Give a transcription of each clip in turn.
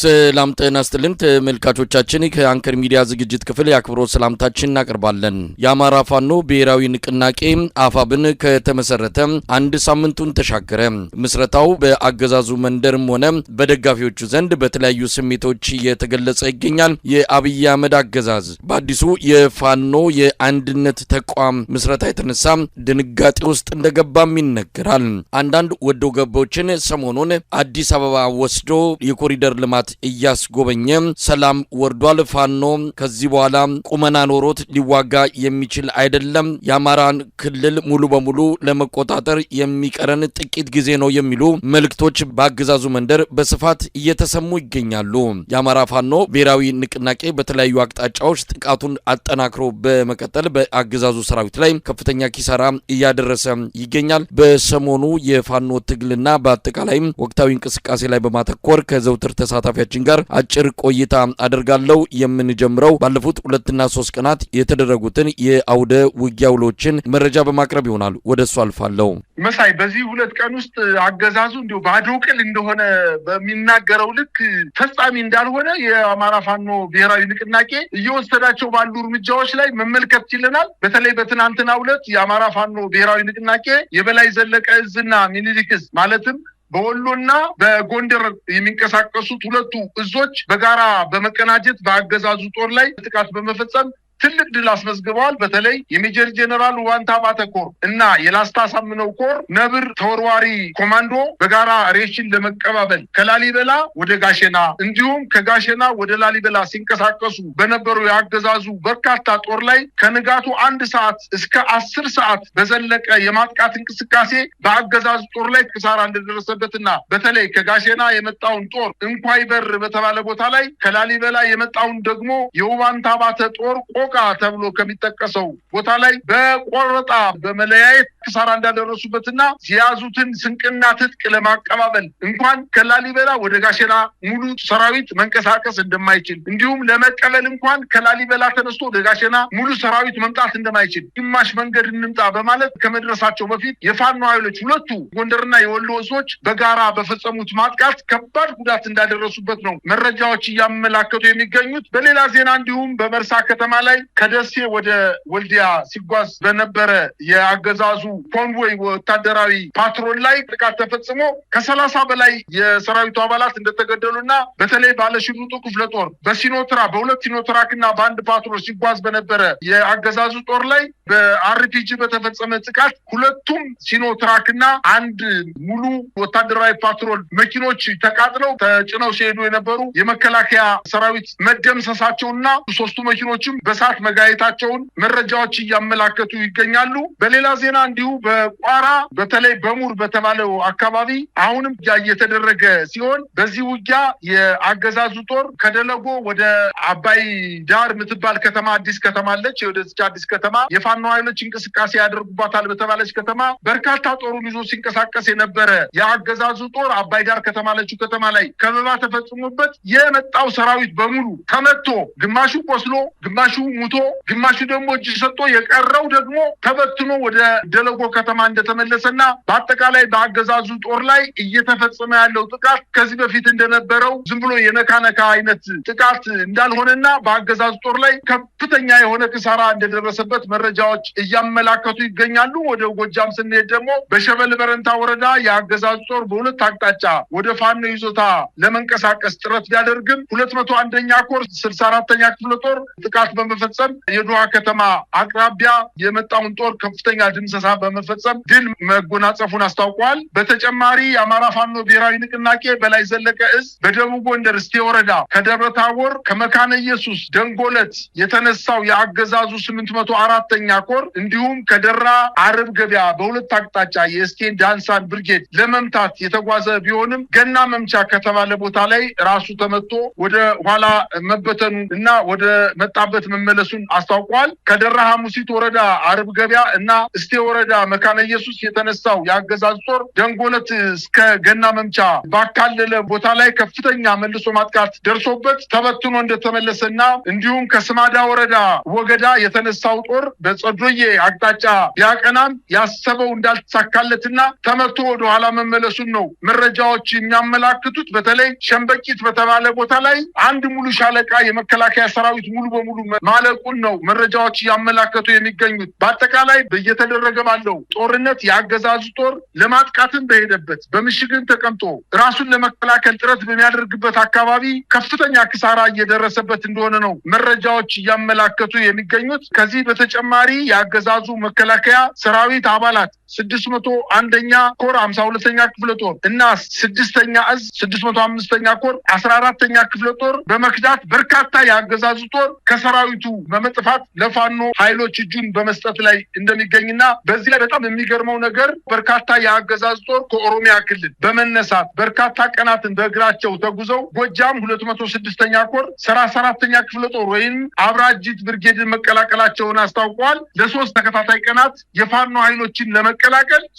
ሰላም ጤና ይስጥልን ተመልካቾቻችን ከአንከር ሚዲያ ዝግጅት ክፍል ያክብሮት ሰላምታችን እናቀርባለን። የአማራ ፋኖ ብሔራዊ ንቅናቄ አፋብን ከተመሰረተ አንድ ሳምንቱን ተሻገረ። ምስረታው በአገዛዙ መንደርም ሆነ በደጋፊዎቹ ዘንድ በተለያዩ ስሜቶች እየተገለጸ ይገኛል። የአብይ አህመድ አገዛዝ በአዲሱ የፋኖ የአንድነት ተቋም ምስረታ የተነሳ ድንጋጤ ውስጥ እንደገባም ይነገራል። አንዳንድ ወዶ ገቦችን ሰሞኑን አዲስ አበባ ወስዶ የኮሪደር ልማት እያስጎበኘ ሰላም ወርዷል። ፋኖ ከዚህ በኋላ ቁመና ኖሮት ሊዋጋ የሚችል አይደለም። የአማራን ክልል ሙሉ በሙሉ ለመቆጣጠር የሚቀረን ጥቂት ጊዜ ነው የሚሉ መልእክቶች በአገዛዙ መንደር በስፋት እየተሰሙ ይገኛሉ። የአማራ ፋኖ ብሔራዊ ንቅናቄ በተለያዩ አቅጣጫዎች ጥቃቱን አጠናክሮ በመቀጠል በአገዛዙ ሰራዊት ላይ ከፍተኛ ኪሳራ እያደረሰ ይገኛል። በሰሞኑ የፋኖ ትግልና በአጠቃላይ ወቅታዊ እንቅስቃሴ ላይ በማተኮር ከዘውትር ተሳታፊያችን ጋር አጭር ቆይታ አደርጋለሁ። የምንጀምረው ባለፉት 2 እና 3 ቀናት የተደረጉትን የአውደ ውጊያ ውሎችን መረጃ በማቅረብ ይሆናል። ወደሱ አልፋለሁ። መሳይ በዚህ 2 ቀን ውስጥ አገዛዙ እንዲሁ ባዶ ቅል እንደሆነ በሚናገረው ልክ ፈጻሚ እንዳልሆነ የአማራ ፋኖ ብሔራዊ ንቅናቄ እየወሰዳቸው ባሉ እርምጃዎች ላይ መመልከት ችለናል። በተለይ በትናንትናው ዕለት የአማራ ፋኖ ብሔራዊ ንቅናቄ የበላይ ዘለቀ እዝና ሚኒሊክ እዝ ማለትም በወሎና በጎንደር የሚንቀሳቀሱት ሁለቱ እዞች በጋራ በመቀናጀት በአገዛዙ ጦር ላይ ጥቃት በመፈጸም ትልቅ ድል አስመዝግበዋል። በተለይ የሜጀር ጀነራል ዋንታ ባተኮር እና የላስታ ሳምነው ኮር ነብር ተወርዋሪ ኮማንዶ በጋራ ሬሽን ለመቀባበል ከላሊበላ ወደ ጋሸና እንዲሁም ከጋሸና ወደ ላሊበላ ሲንቀሳቀሱ በነበሩ ያገዛዙ በርካታ ጦር ላይ ከንጋቱ 1 ሰዓት እስከ 10 ሰዓት በዘለቀ የማጥቃት እንቅስቃሴ በአገዛዙ ጦር ላይ ኪሳራ እንደደረሰበትና በተለይ ከጋሸና የመጣውን ጦር እንኳይ በር በተባለ ቦታ ላይ ከላሊበላ የመጣውን ደግሞ የዋንታ ባተ ጦር ተብሎ ከሚጠቀሰው ቦታ ላይ በቆረጣ በመለያየት ኪሳራ እንዳደረሱበትና ሲያዙትን ስንቅና ትጥቅ ለማቀባበል እንኳን ከላሊበላ ወደ ጋሸና ሙሉ ሰራዊት መንቀሳቀስ እንደማይችል እንዲሁም ለመቀበል እንኳን ከላሊበላ ተነስቶ ወደ ጋሸና ሙሉ ሰራዊት መምጣት እንደማይችል ግማሽ መንገድ እንምጣ በማለት ከመድረሳቸው በፊት የፋኖ ኃይሎች ሁለቱ ጎንደርና የወሎ እዞች በጋራ በፈጸሙት ማጥቃት ከባድ ጉዳት እንዳደረሱበት ነው መረጃዎች እያመላከቱ የሚገኙት። በሌላ ዜና እንዲሁም በመርሳ ከተማ ላይ ከደሴ ወደ ወልዲያ ሲጓዝ በነበረ የአገዛዙ ኮንቮይ ወታደራዊ ፓትሮል ላይ ጥቃት ተፈጽሞ ከ30 በላይ የሰራዊቱ አባላት እንደተገደሉና በተለይ ባለሽርጡ ክፍለ ጦር በሲኖትራ በ2 ሲኖትራክና በአንድ ፓትሮል ሲጓዝ በነበረ የአገዛዙ ጦር ላይ በአርፒጂ በተፈጸመ ጥቃት 2ቱም ሲኖትራክና አንድ ሙሉ ወታደራዊ ፓትሮል መኪኖች ተቃጥለው ተጭነው ሲሄዱ የነበሩ የመከላከያ ሰራዊት መደምሰሳቸውና 3ቱ መኪኖችም በሳት መጋየታቸውን መረጃዎች እያመላከቱ ይገኛሉ። በሌላ ዜና እንዲሁ በቋራ በተለይ በሙር በተባለው አካባቢ አሁንም እየተደረገ ሲሆን በዚህ ውጊያ የአገዛዙ ጦር ከደለጎ ወደ አባይ ዳር የምትባል ከተማ አዲስ ከተማ አለች። ወደዚች አዲስ ከተማ የፋኖ ኃይሎች እንቅስቃሴ ያደርጉባታል በተባለች ከተማ በርካታ ጦሩን ይዞ ሲንቀሳቀስ የነበረ የአገዛዙ ጦር አባይ ዳር ከተማ አለችው ከተማ ላይ ከበባ ተፈጽሞበት የመጣው ሰራዊት በሙሉ ተመቶ ግማሹ ቆስሎ ግማሹ ሙቶ ግማሹ ደግሞ እጅ ሰጥቶ የቀረው ደግሞ ተበትኖ ወደ ደለጎ ከተማ እንደተመለሰና በአጠቃላይ በአገዛዙ ጦር ላይ እየተፈጸመ ያለው ጥቃት ከዚህ በፊት እንደነበረው ዝም ብሎ የነካነካ አይነት ጥቃት እንዳልሆነና በአገዛዙ ጦር ላይ ከፍተኛ የሆነ ኪሳራ እንደደረሰበት መረጃዎች እያመላከቱ ይገኛሉ። ወደ ጎጃም ስንሄድ ደግሞ በሸበል በረንታ ወረዳ የአገዛዙ ጦር በ2 አቅጣጫ ወደ ፋኖ ይዞታ ለመንቀሳቀስ ጥረት ቢያደርግም 201ኛ ኮር 64ኛ ክፍለ ጦር ጥቃት በመፈጸም የዱዋ ከተማ አቅራቢያ የመጣውን ጦር ከፍተኛ ድምሰሳ በመፈጸም ድል መጎናጸፉን አስታውቋል። በተጨማሪ የአማራ ፋኖ ብሔራዊ ንቅናቄ በላይ ዘለቀ እዝ በደቡብ ጎንደር እስቴ ወረዳ ከደብረ ታቦር ከመካነ ኢየሱስ ደንጎለት የተነሳው የአገዛዙ 804ኛ ኮር እንዲሁም ከደራ አርብ ገበያ በ2 አቅጣጫ የእስቴን ዳንሳን ብርጌድ ለመምታት የተጓዘ ቢሆንም ገና መምቻ ከተባለ ቦታ ላይ ራሱ ተመቶ ወደ ኋላ መበተኑ እና ወደ መጣበት መመለሱን አስታውቋል። ከደራ ሐሙሲት ወረዳ አርብ ገበያ እና እስቴ ወረዳ መካነ ኢየሱስ የተነሳው የአገዛዙ ጦር ደንጎለት እስከ ገና መምቻ ባካለለ ቦታ ላይ ከፍተኛ መልሶ ማጥቃት ደርሶበት ተበትኖ እንደተመለሰና እንዲሁም ከስማዳ ወረዳ ወገዳ የተነሳው ጦር በጸዶዬ አቅጣጫ ቢያቀናም ያሰበው እንዳልተሳካለትና ተመቶ ወደ ኋላ መመለሱን ነው መረጃዎች የሚያመላክቱት። በተለይ ሸምበቂት በተባለ ቦታ ላይ አንድ ሙሉ ሻለቃ የመከላከያ ሰራዊት ሙሉ በሙሉ ማለቁን ነው መረጃዎች ያመላከቱ የሚገኙት። በአጠቃላይ በየተደረገ ባለው ጦርነት የአገዛዙ ጦር ለማጥቃትን በሄደበት በምሽግን ተቀምጦ ራሱን ለመከላከል ጥረት በሚያደርግበት አካባቢ ከፍተኛ ክሳራ እየደረሰበት እንደሆነ ነው መረጃዎች እያመላከቱ የሚገኙት። ከዚህ በተጨማሪ የአገዛዙ መከላከያ ሰራዊት አባላት 601ኛ ኮር 52ኛ ክፍለ ጦር እና 6ኛ እዝ 605ኛ ኮር 14ኛ ክፍለ ጦር በመክዳት በርካታ የአገዛዙ ጦር ከሰራዊቱ በመጥፋት ለፋኖ ኃይሎች እጁን በመስጠት ላይ እንደሚገኝና በዚህ ላይ በጣም የሚገርመው ነገር በርካታ የአገዛዙ ጦር ከኦሮሚያ ክልል በመነሳት በርካታ ቀናትን በእግራቸው ተጉዘው ጎጃም 206ኛ ኮር 34ኛ ክፍለ ጦር ወይም አብራጅት ብርጌድን መቀላቀላቸውን አስታውቀዋል። ለሶስት ተከታታይ ቀናት የፋኖ ኃይሎችን ለመቀላቀል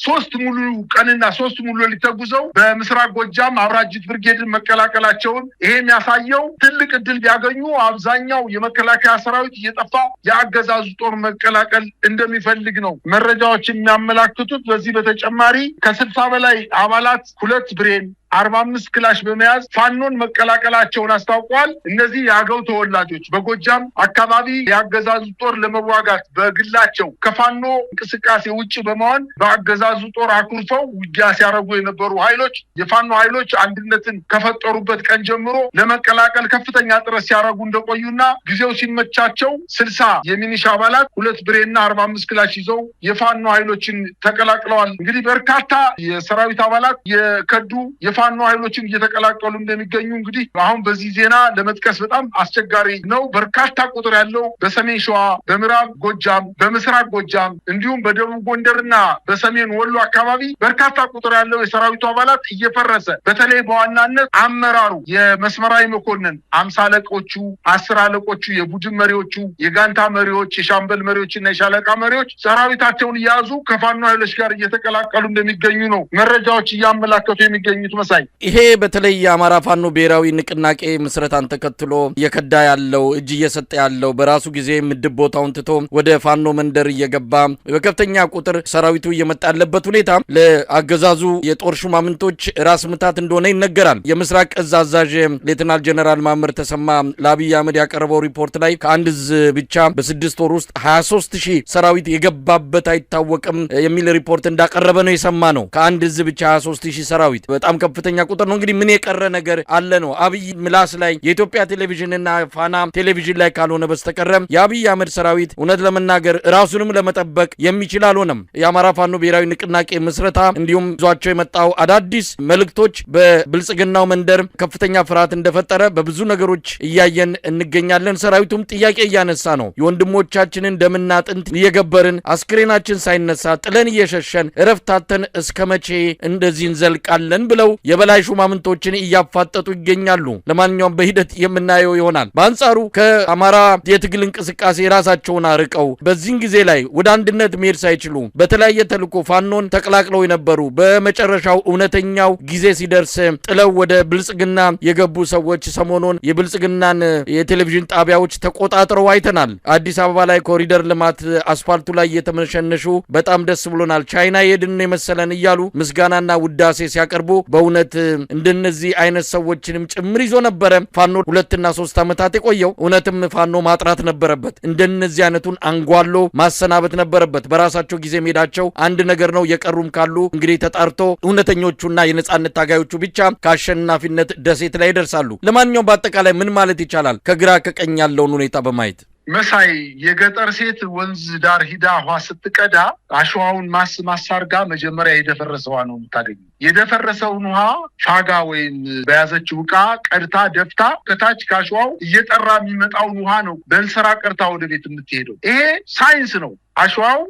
3 ሙሉ ቀንና 3 ሙሉ ሌሊት ተጉዘው በምስራቅ ጎጃም አብራጅት ብርጌድን መቀላቀላቸውን ይሄ የሚያሳየው ትልቅ እድል ቢያገኙ አብዛኛው የመከላከያ ሰራዊት እየጠፋ የአገዛዙ ጦር መቀላቀል እንደሚፈልግ ነው መረጃዎች የሚያመላክቱት። በዚህ በተጨማሪ ከ60 በላይ አባላት 2 ብሬን 45 ክላሽ በመያዝ ፋኖን መቀላቀላቸውን አስታውቋል። እነዚህ የአገው ተወላጆች በጎጃም አካባቢ የአገዛዙ ጦር ለመዋጋት በግላቸው ከፋኖ እንቅስቃሴ ውጭ በመሆን በአገዛዙ ጦር አኩርፈው ውጊያ ሲያደርጉ የነበሩ ኃይሎች የፋኖ ኃይሎች አንድነትን ከፈጠሩበት ቀን ጀምሮ ለመቀላቀል ከፍተኛ ጥረት ሲያደርጉ እንደቆዩና ጊዜው ሲመቻቸው 60 የሚኒሻ አባላት 2 ብሬና 45 ክላሽ ይዘው የፋኖ ኃይሎችን ተቀላቅለዋል። እንግዲህ በርካታ የሰራዊት አባላት የከዱ ፋኖ ኃይሎችን እየተቀላቀሉ እንደሚገኙ እንግዲህ አሁን በዚህ ዜና ለመጥቀስ በጣም አስቸጋሪ ነው። በርካታ ቁጥር ያለው በሰሜን ሸዋ፣ በምዕራብ ጎጃም፣ በምስራቅ ጎጃም እንዲሁም በደቡብ ጎንደርና በሰሜን ወሎ አካባቢ በርካታ ቁጥር ያለው የሰራዊቱ አባላት እየፈረሰ በተለይ በዋናነት አመራሩ የመስመራዊ መኮንን 50 አለቆቹ፣ 10 አለቆቹ፣ የቡድን መሪዎቹ፣ የጋንታ መሪዎች፣ የሻምበል መሪዎችና የሻለቃ መሪዎች ሰራዊታቸውን እያያዙ ከፋኖ ኃይሎች ጋር እየተቀላቀሉ እንደሚገኙ ነው መረጃዎች እያመላከቱ የሚገኙት። ይሄ በተለይ የአማራ ፋኖ ብሔራዊ ንቅናቄ ምስረታን ተከትሎ እየከዳ ያለው እጅ እየሰጠ ያለው በራሱ ጊዜ ምድብ ቦታውን ትቶ ወደ ፋኖ መንደር እየገባ በከፍተኛ ቁጥር ሰራዊቱ እየመጣ ያለበት ሁኔታ ለአገዛዙ የጦር ሹማምንቶች ራስ ምታት እንደሆነ ይነገራል። የምስራቅ እዝ አዛዥ ሌተናል ጀነራል ማመር ተሰማ ለአብይ አህመድ ያቀረበው ሪፖርት ላይ ከአንድ እዝ ብቻ በ6 ወር ውስጥ 23000 ሰራዊት የገባበት አይታወቅም የሚል ሪፖርት እንዳቀረበ ነው የሰማ ነው። ከአንድ እዝ ብቻ 23000 ሰራዊት በጣም ከፍተኛ ቁጥር ነው። እንግዲህ ምን የቀረ ነገር አለ ነው? አብይ ምላስ ላይ የኢትዮጵያ ቴሌቪዥንና ፋና ቴሌቪዥን ላይ ካልሆነ በስተቀር የአብይ አህመድ ሰራዊት እውነት ለመናገር ራሱንም ለመጠበቅ የሚችል አልሆነም። የአማራ ፋኖ ብሔራዊ ንቅናቄ ምስረታ እንዲሁም ይዟቸው የመጣው አዳዲስ መልእክቶች በብልጽግናው መንደር ከፍተኛ ፍርሃት እንደፈጠረ በብዙ ነገሮች እያየን እንገኛለን። ሰራዊቱም ጥያቄ እያነሳ ነው። የወንድሞቻችንን ደምና አጥንት እየገበርን አስክሬናችን ሳይነሳ ጥለን እየሸሸን እረፍታተን እስከ መቼ እንደዚህ እንዘልቃለን ብለው የበላይ ሹማምንቶችን እያፋጠጡ ይገኛሉ። ለማንኛውም በሂደት የምናየው ይሆናል። በአንጻሩ ከአማራ የትግል እንቅስቃሴ ራሳቸውን አርቀው በዚህን ጊዜ ላይ ወደ አንድነት መሄድ ሳይችሉ በተለያየ ተልዕኮ ፋኖን ተቀላቅለው የነበሩ በመጨረሻው እውነተኛው ጊዜ ሲደርስ ጥለው ወደ ብልጽግና የገቡ ሰዎች ሰሞኑን የብልጽግናን የቴሌቪዥን ጣቢያዎች ተቆጣጥረው አይተናል። አዲስ አበባ ላይ ኮሪደር ልማት አስፋልቱ ላይ እየተመሸነሹ በጣም ደስ ብሎናል፣ ቻይና ሄድን የመሰለን እያሉ ምስጋናና ውዳሴ ሲያቀርቡ በእውነት እንደነዚህ አይነት ሰዎችንም ጭምር ይዞ ነበረ ፋኖ 2 እና 3 ዓመታት የቆየው። እውነትም ፋኖ ማጥራት ነበረበት። እንደነዚህ አይነቱን አንጓሎ ማሰናበት ነበረበት። በራሳቸው ጊዜ ሄዳቸው አንድ ነገር ነው። የቀሩም ካሉ እንግዲህ ተጣርቶ እውነተኞቹና የነጻነት ታጋዮቹ ብቻ ከአሸናፊነት ደሴት ላይ ይደርሳሉ። ለማንኛውም በአጠቃላይ ምን ማለት ይቻላል ከግራ ከቀኝ ያለውን ሁኔታ በማየት መሳይ የገጠር ሴት ወንዝ ዳር ሂዳ ውሃ ስትቀዳ አሸዋውን ማሳርጋ መጀመሪያ የደፈረሰዋ ነው የምታገኘው። የደፈረሰውን ውሃ ፋጋ ወይም በያዘችው ዕቃ ቀድታ ደፍታ ከታች ካሸዋው እየጠራ የሚመጣውን ውሃ ነው በእንስራ ቀርታ ወደ ቤት የምትሄደው። ይሄ ሳይንስ ነው። አሸዋው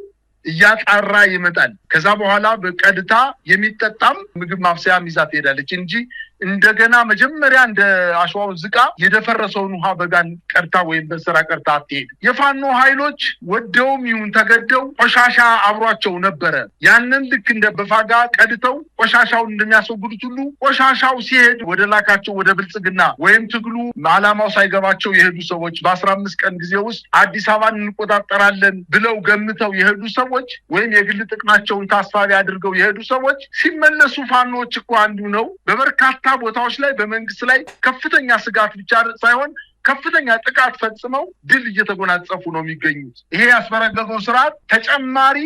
እያጣራ ይመጣል። ከዛ በኋላ በቀድታ የሚጠጣም ምግብ ማብሰያ ይዛ ትሄዳለች እንጂ እንደገና መጀመሪያ እንደ አሸዋው ዝቃ የደፈረሰውን ውሃ በጋን ቀርታ ወይም በስራ ቀርታ አትሄድ። የፋኖ ኃይሎች ወደውም ይሁን ተገደው ቆሻሻ አብሯቸው ነበረ። ያንን ልክ እንደ በፋጋ ቀድተው ቆሻሻውን እንደሚያስወግዱት ሁሉ ቆሻሻው ሲሄድ ወደ ላካቸው ወደ ብልጽግና ወይም ትግሉ ዓላማው ሳይገባቸው የሄዱ ሰዎች በ15 ቀን ጊዜ ውስጥ አዲስ አበባን እንቆጣጠራለን ብለው ገምተው የሄዱ ሰዎች ወይም የግል ጥቅማቸውን ታሳቢ አድርገው የሄዱ ሰዎች ሲመለሱ ፋኖች እኮ አንዱ ነው በበርካታ ቦታዎች ላይ በመንግስት ላይ ከፍተኛ ስጋት ብቻ ሳይሆን ከፍተኛ ጥቃት ፈጽመው ድል እየተጎናጸፉ ነው የሚገኙት። ይሄ ያስፈረገገው ስርዓት ተጨማሪ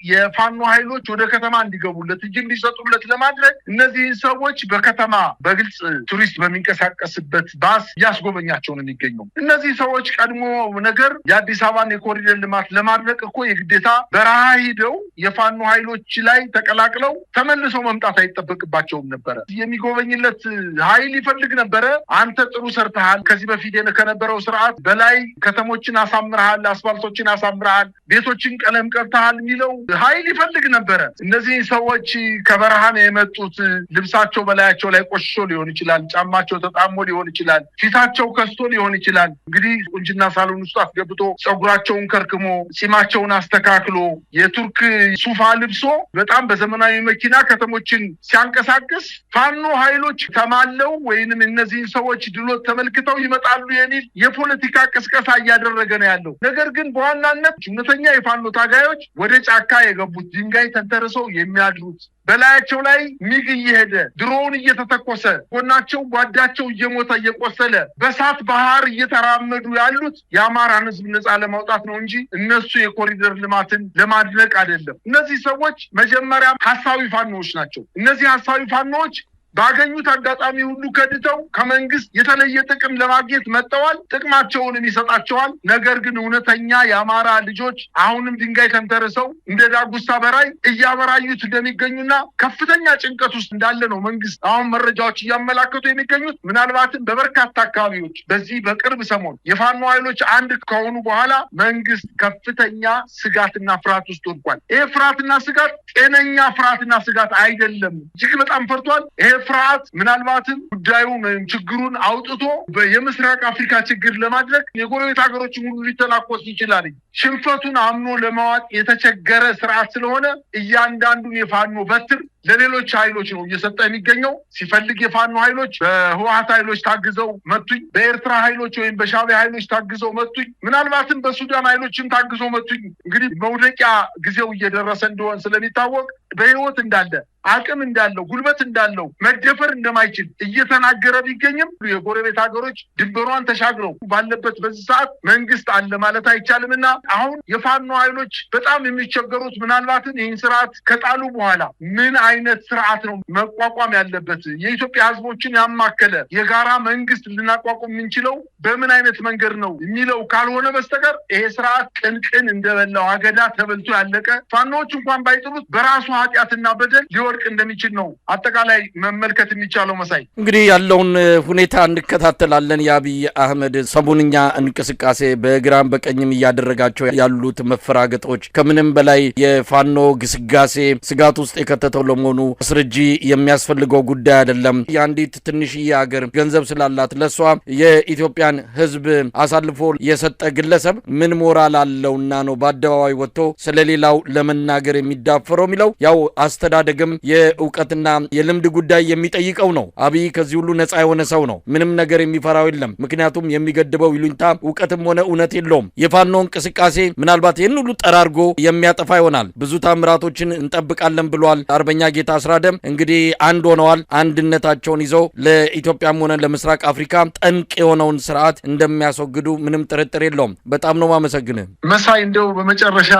የፋኖ ኃይሎች ወደ ከተማ እንዲገቡለት እጅ እንዲሰጡለት ለማድረግ እነዚህን ሰዎች በከተማ በግልጽ ቱሪስት በሚንቀሳቀስበት ባስ እያስጎበኛቸው ነው የሚገኘው። እነዚህ ሰዎች ቀድሞ ነገር የአዲስ አበባን የኮሪደር ልማት ለማድረግ እኮ የግዴታ በረሃ ሂደው የፋኖ ኃይሎች ላይ ተቀላቅለው ተመልሰው መምጣት አይጠበቅባቸውም ነበረ። የሚጎበኝለት ኃይል ይፈልግ ነበረ። አንተ ጥሩ ሰርተሃል፣ ከዚህ በፊት ከነበረው ስርዓት በላይ ከተሞችን አሳምረሃል፣ አስፋልቶችን አሳምረሃል፣ ቤቶችን ቀለም ቀርተሃል የሚለው ኃይል ይፈልግ ነበረ። እነዚህ ሰዎች ከበረሃ ነው የመጡት። ልብሳቸው በላያቸው ላይ ቆሽሾ ሊሆን ይችላል፣ ጫማቸው ተጣሞ ሊሆን ይችላል፣ ፊታቸው ከስቶ ሊሆን ይችላል። እንግዲህ ቁንጅና ሳሎን ውስጥ አስገብቶ ፀጉራቸውን ከርክሞ ጺማቸውን አስተካክሎ የቱርክ ሱፋ ልብሶ በጣም በዘመናዊ መኪና ከተሞችን ሲያንቀሳቅስ ፋኖ ኃይሎች ተማለው ወይንም እነዚህ ሰዎች ድሎት ተመልክተው ይመጣሉ የሚል የፖለቲካ ቅስቀሳ እያደረገ ነው ያለው። ነገር ግን በዋናነት እውነተኛ የፋኖ ታጋዮች ወደ ጫካ የገቡት ድንጋይ ተንተርሰው የሚያድሩት በላያቸው ላይ ሚግ እየሄደ ድሮውን እየተተኮሰ ጎናቸው ጓዳቸው እየሞተ እየቆሰለ በሳት ባህር እየተራመዱ ያሉት የአማራን ሕዝብ ነፃ ለማውጣት ነው እንጂ እነሱ የኮሪደር ልማትን ለማድነቅ አይደለም። እነዚህ ሰዎች መጀመሪያ ሐሳዊ ፋኖዎች ናቸው። እነዚህ ሐሳዊ ፋኖዎች ባገኙት አጋጣሚ ሁሉ ከድተው ከመንግስት የተለየ ጥቅም ለማግኘት መጥተዋል። ጥቅማቸውንም ይሰጣቸዋል። ነገር ግን እውነተኛ የአማራ ልጆች አሁንም ድንጋይ ተንተርሰው እንደ ዳጉሳ በራይ እያበራዩት እንደሚገኙና ከፍተኛ ጭንቀት ውስጥ እንዳለ ነው መንግስት አሁን መረጃዎች እያመላከቱ የሚገኙት። ምናልባትም በበርካታ አካባቢዎች በዚህ በቅርብ ሰሞን የፋኖ ኃይሎች አንድ ከሆኑ በኋላ መንግስት ከፍተኛ ስጋትና ፍርሃት ውስጥ ወድቋል። ይሄ ፍርሃትና ስጋት ጤነኛ ፍርሃትና ስጋት አይደለም። እጅግ በጣም ፈርቷል። ይሄ ፍርሃት ምናልባትም ጉዳዩን ወይም ችግሩን አውጥቶ የምስራቅ አፍሪካ ችግር ለማድረግ የጎረቤት ሀገሮችን ሁሉ ሊተናኮስ ይችላል። ሽንፈቱን አምኖ ለማዋጥ የተቸገረ ስርዓት ስለሆነ እያንዳንዱን የፋኖ በትር ለሌሎች ኃይሎች ነው እየሰጠ የሚገኘው። ሲፈልግ የፋኖ ኃይሎች በህወሓት ኃይሎች ታግዘው መቱኝ፣ በኤርትራ ኃይሎች ወይም በሻዕቢያ ኃይሎች ታግዘው መቱኝ፣ ምናልባትም በሱዳን ኃይሎችም ታግዘው መቱኝ። እንግዲህ መውደቂያ ጊዜው እየደረሰ እንደሆነ ስለሚታወቅ በህይወት እንዳለ አቅም እንዳለው ጉልበት እንዳለው መደፈር እንደማይችል እየተናገረ ቢገኝም የጎረቤት ሀገሮች ድንበሯን ተሻግረው ባለበት በዚህ ሰዓት መንግስት አለ ማለት አይቻልምና አሁን የፋኖ ኃይሎች በጣም የሚቸገሩት ምናልባትም ይህን ስርዓት ከጣሉ በኋላ ምን አይነት ስርዓት ነው መቋቋም ያለበት? የኢትዮጵያ ህዝቦችን ያማከለ የጋራ መንግስት ልናቋቁም የምንችለው በምን አይነት መንገድ ነው የሚለው ካልሆነ በስተቀር ይሄ ስርዓት ቅንቅን እንደበላው አገዳ ተበልቶ ያለቀ ፋኖዎች እንኳን ባይጥሉት በራሱ ኃጢአትና በደል ሊወድቅ እንደሚችል ነው አጠቃላይ መመልከት የሚቻለው። መሳይ እንግዲህ ያለውን ሁኔታ እንከታተላለን። የአብይ አህመድ ሰሞንኛ እንቅስቃሴ በግራም በቀኝም እያደረጋቸው ያሉት መፈራገጦች ከምንም በላይ የፋኖ ግስጋሴ ስጋት ውስጥ የከተተው ለመሆኑ አስረጂ የሚያስፈልገው ጉዳይ አይደለም። የአንዲት ትንሽዬ ሀገር ገንዘብ ስላላት ለሷ የኢትዮጵያን ህዝብ አሳልፎ የሰጠ ግለሰብ ምን ሞራል አለውና ነው በአደባባይ ወጥቶ ስለሌላው ለመናገር የሚዳፈረው የሚለው ያው አስተዳደግም የእውቀትና የልምድ ጉዳይ የሚጠይቀው ነው። አብይ ከዚህ ሁሉ ነፃ የሆነ ሰው ነው። ምንም ነገር የሚፈራው የለም። ምክንያቱም የሚገድበው ይሉኝታ እውቀትም ሆነ እውነት የለውም። የፋኖ እንቅስቃሴ ምናልባት ይህን ሁሉ ጠራርጎ የሚያጠፋ ይሆናል። ብዙ ታምራቶችን እንጠብቃለን ብሏል አርበኛ ጌታ አስራደም። እንግዲህ አንድ ሆነዋል። አንድነታቸውን ይዘው ለኢትዮጵያም ሆነ ለምስራቅ አፍሪካ ጠንቅ የሆነውን ስርዓት እንደሚያስወግዱ ምንም ጥርጥር የለውም። በጣም ነው ማመሰግንህ መሳይ። እንደው በመጨረሻ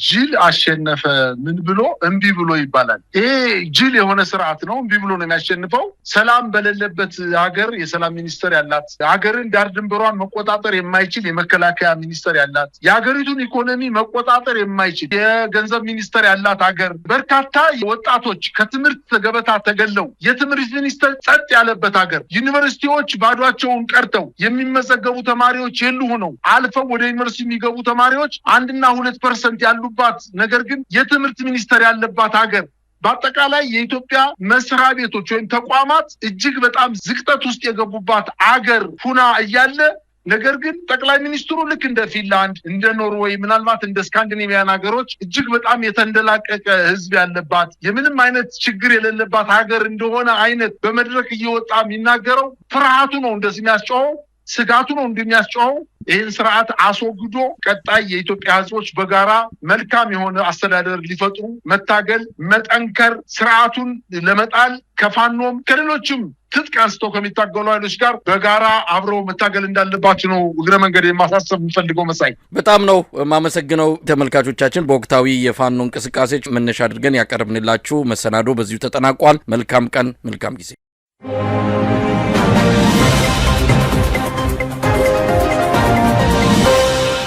ጅል አሸነፈ ምን ብሎ እምቢ ብሎ ይባላል። ይሄ ጅል የሆነ ስርዓት ነው። እምቢ ብሎ ነው የሚያሸንፈው። ሰላም በሌለበት ሀገር የሰላም ሚኒስተር ያላት፣ ሀገርን ዳር ድንበሯን መቆጣጠር የማይችል የመከላከያ ሚኒስተር ያላት፣ የሀገሪቱን ኢኮኖሚ መቆጣጠር የማይችል የገንዘብ ሚኒስተር ያላት ሀገር፣ በርካታ ወጣቶች ከትምህርት ገበታ ተገለው የትምህርት ሚኒስተር ጸጥ ያለበት ሀገር፣ ዩኒቨርሲቲዎች ባዷቸውን ቀርተው የሚመዘገቡ ተማሪዎች የሉ ሆነው አልፈው ወደ ዩኒቨርሲቲ የሚገቡ ተማሪዎች 1% እና 2% ያሉባት ነገር ግን የትምህርት ሚኒስተር ያለባት ሀገር በአጠቃላይ የኢትዮጵያ መስሪያ ቤቶች ወይም ተቋማት እጅግ በጣም ዝቅጠት ውስጥ የገቡባት አገር ሁና እያለ ነገር ግን ጠቅላይ ሚኒስትሩ ልክ እንደ ፊንላንድ እንደ ኖርዌይ ምናልባት እንደ ስካንዲኔቪያን ሀገሮች እጅግ በጣም የተንደላቀቀ ህዝብ ያለባት የምንም አይነት ችግር የሌለባት ሀገር እንደሆነ አይነት በመድረክ እየወጣ የሚናገረው ፍርሃቱ ነው እንደዚህ የሚያስጨው ስጋቱ ነው እንደሚያስጨው ይህን ስርዓት አስወግዶ ቀጣይ የኢትዮጵያ ህዝቦች በጋራ መልካም የሆነ አስተዳደር ሊፈጥሩ መታገል መጠንከር ስርዓቱን ለመጣል ከፋኖም ከሌሎችም ትጥቅ አንስተው ከሚታገሉ ኃይሎች ጋር በጋራ አብረው መታገል እንዳለባቸው ነው እግረ መንገድ የማሳሰብ የምፈልገው። መሳይ በጣም ነው ማመሰግነው። ተመልካቾቻችን በወቅታዊ የፋኖ እንቅስቃሴ መነሻ አድርገን ያቀርብንላችሁ መሰናዶ በዚሁ ተጠናቋል። መልካም ቀን፣ መልካም ጊዜ።